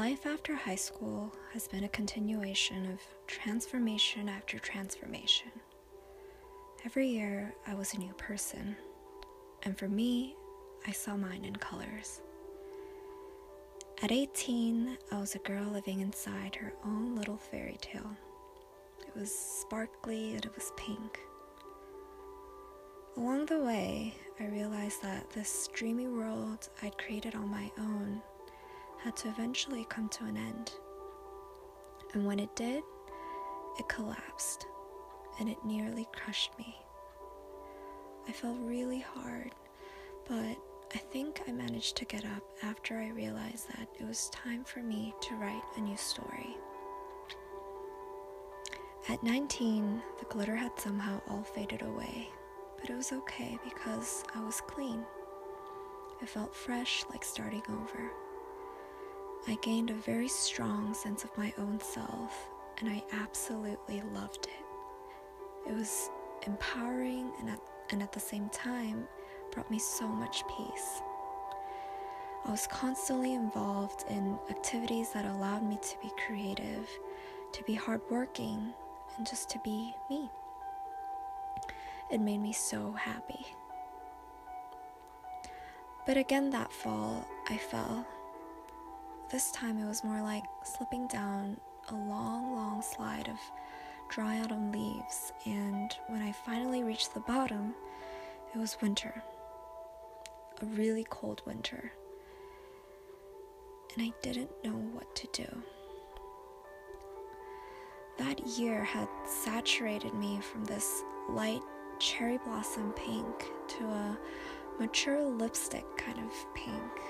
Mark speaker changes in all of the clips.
Speaker 1: Life after high school has been a continuation of transformation after transformation. Every year, I was a new person, and for me, I saw mine in colors. At 18, I was a girl living inside her own little fairy tale. It was sparkly and it was pink. Along the way, I realized that this dreamy world I'd created on my own had to eventually come to an end. And when it did, it collapsed, and it nearly crushed me. I fell really hard, but I think I managed to get up after I realized that it was time for me to write a new story. At 19, the glitter had somehow all faded away, but it was okay because I was clean. I felt fresh, like starting over. I gained a very strong sense of my own self, and I absolutely loved it. It was empowering and at the same time brought me so much peace. I was constantly involved in activities that allowed me to be creative, to be hardworking, and just to be me. It made me so happy. But again that fall, I fell. This time it was more like slipping down a long slide of dry autumn leaves, and when I finally reached the bottom, it was winter. A really cold winter. And I didn't know what to do. That year had saturated me from this light cherry blossom pink to a mature lipstick kind of pink,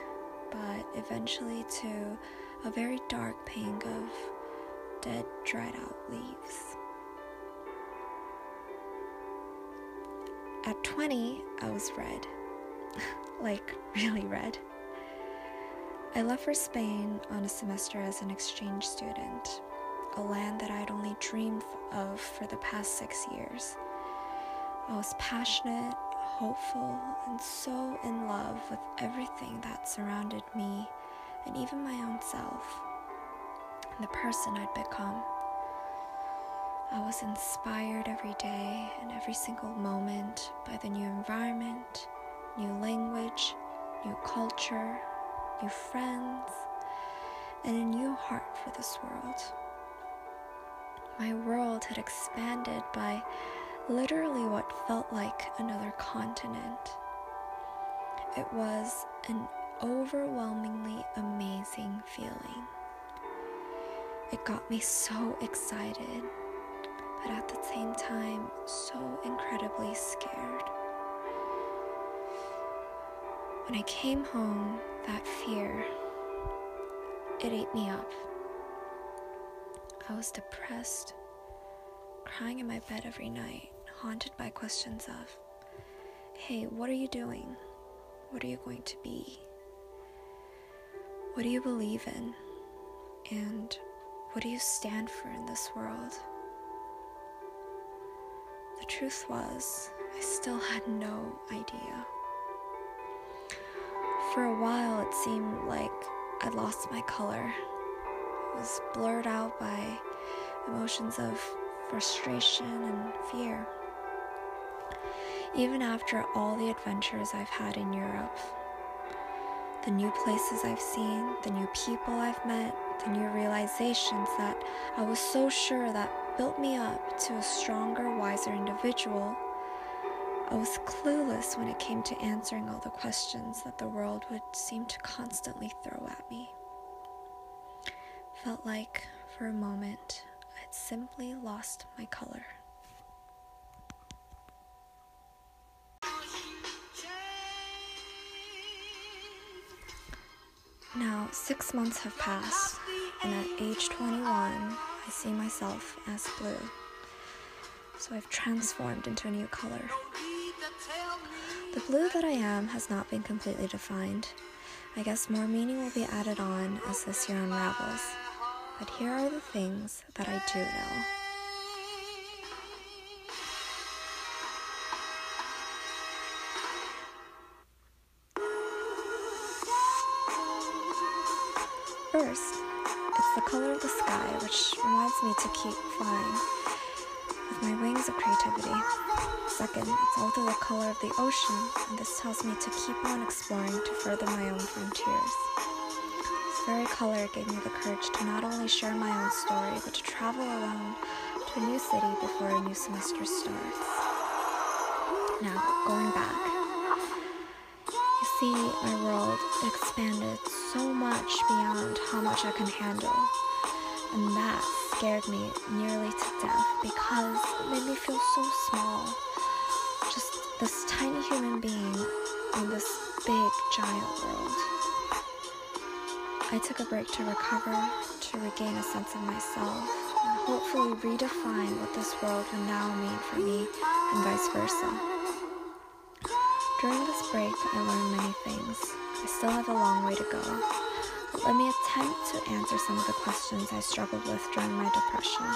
Speaker 1: but eventually to a very dark pink of dead, dried out leaves. At 20, I was red. Like, really red. I left for Spain on a semester as an exchange student, a land that I'd only dreamed of for the past 6 years. I was passionate, hopeful, and so in love with everything that surrounded me and even my own self and the person I'd become. I was inspired every day and every single moment by the new environment, new language, new culture, new friends, and a new heart for this world. My world had expanded by literally what felt like another continent. It was an overwhelmingly amazing feeling. It got me so excited, but at the same time, so incredibly scared. When I came home, that fear, it ate me up. I was depressed, crying in my bed every night, haunted by questions of, hey, what are you doing? What are you going to be? What do you believe in? And what do you stand for in this world? The truth was, I still had no idea. For a while, it seemed like I'd lost my color. It was blurred out by emotions of frustration and fear. Even after all the adventures I've had in Europe, the new places I've seen, the new people I've met, the new realizations that I was so sure that built me up to a stronger, wiser individual, I was clueless when it came to answering all the questions that the world would seem to constantly throw at me. Felt like, for a moment, I'd simply lost my color. Now, 6 months have passed, and at age 21, I see myself as blue. So I've transformed into a new color. The blue that I am has not been completely defined. I guess more meaning will be added on as this year unravels. But here are the things that I do know. First, the color of the sky, which reminds me to keep flying with my wings of creativity. Second, it's also the color of the ocean, and this tells me to keep on exploring to further my own frontiers. This very color gave me the courage to not only share my own story, but to travel alone to a new city before a new semester starts. Now, going back. You see, my world expanded so much beyond how much I can handle, and that scared me nearly to death because it made me feel so small. Just this tiny human being in this big, giant world. I took a break to recover, to regain a sense of myself, and hopefully redefine what this world would now mean for me, and vice versa. During this break, I learned many things. I still have a long way to go, but let me attempt to answer some of the questions I struggled with during my depression.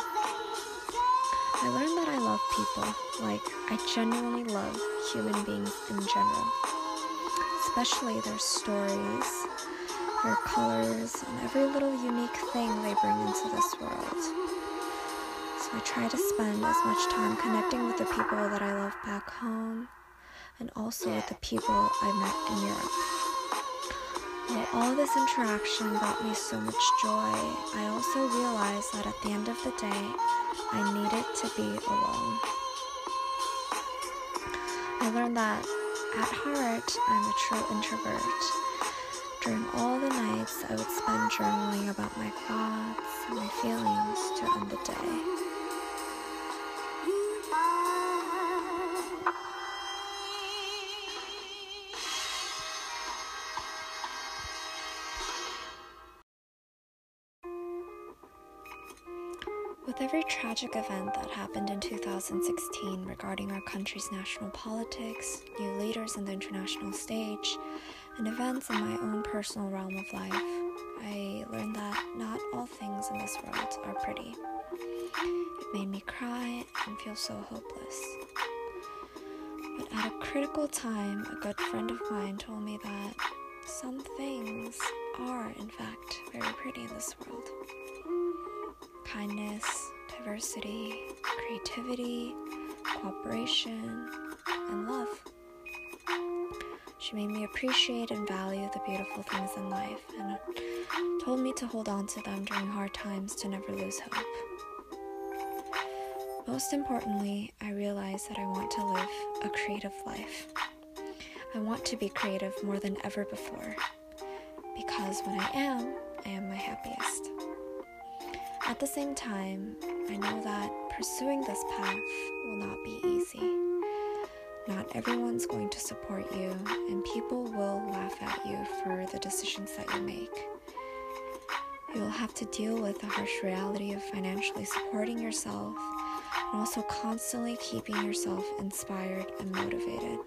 Speaker 1: I learned that I love people, like I genuinely love human beings in general, especially their stories, their colors, and every little unique thing they bring into this world. So I try to spend as much time connecting with the people that I love back home, and also with the people I met in Europe. While all this interaction brought me so much joy, I also realized that at the end of the day, I needed to be alone. I learned that at heart, I'm a true introvert. During all the nights, I would spend journaling about my thoughts and my feelings to end the day. With every tragic event that happened in 2016 regarding our country's national politics, new leaders in the international stage, and events in my own personal realm of life, I learned that not all things in this world are pretty. It made me cry and feel so hopeless. But at a critical time, a good friend of mine told me that some things are, in fact, very pretty in this world. Kindness, diversity, creativity, cooperation, and love. She made me appreciate and value the beautiful things in life and told me to hold on to them during hard times to never lose hope. Most importantly, I realized that I want to live a creative life. I want to be creative more than ever before, because when I am my happiest. At the same time, I know that pursuing this path will not be easy. Not everyone's going to support you, and people will laugh at you for the decisions that you make. You will have to deal with the harsh reality of financially supporting yourself and also constantly keeping yourself inspired and motivated.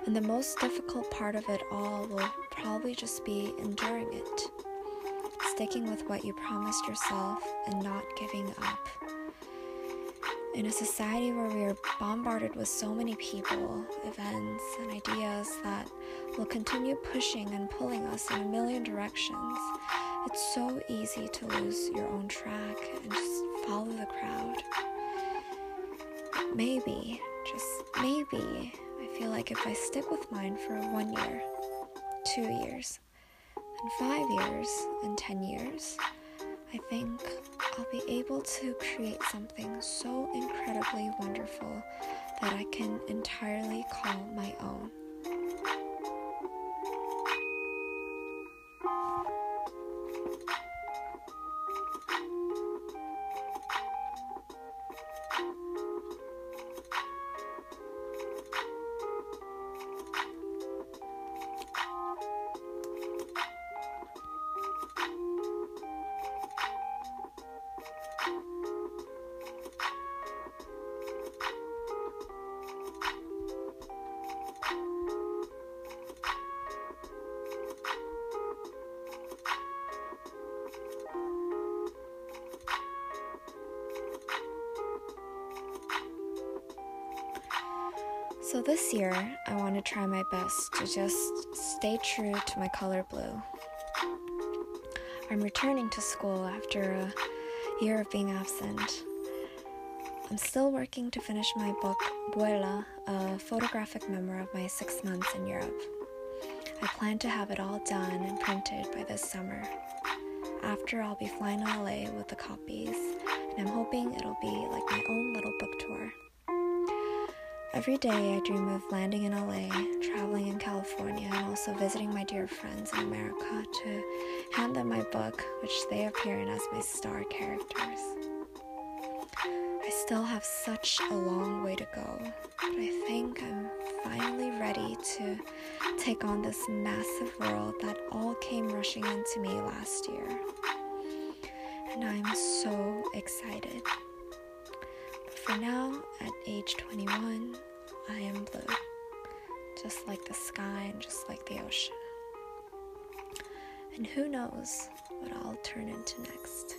Speaker 1: And the most difficult part of it all will probably just be enduring it. Sticking with what you promised yourself and not giving up. In a society where we are bombarded with so many people, events, and ideas that will continue pushing and pulling us in a million directions, it's so easy to lose your own track and just follow the crowd. But maybe, just maybe, I feel like if I stick with mine for 1 year, 2 years, and 5 years, and 10 years, I think I'll be able to create something so incredibly wonderful that I can entirely call my own. So this year, I want to try my best to just stay true to my color blue. I'm returning to school after a year of being absent. I'm still working to finish my book, Vuela, a photographic memoir of my 6 months in Europe. I plan to have it all done and printed by this summer. After, I'll be flying to LA with the copies, and I'm hoping it'll be like my own little book tour. Every day I dream of landing in LA, traveling in California, and also visiting my dear friends in America to hand them my book, which they appear in as my star characters. I still have such a long way to go, but I think I'm finally ready to take on this massive world that all came rushing into me last year. And I'm so excited. But for now, at age 21, I am blue, just like the sky and just like the ocean. And who knows what I'll turn into next.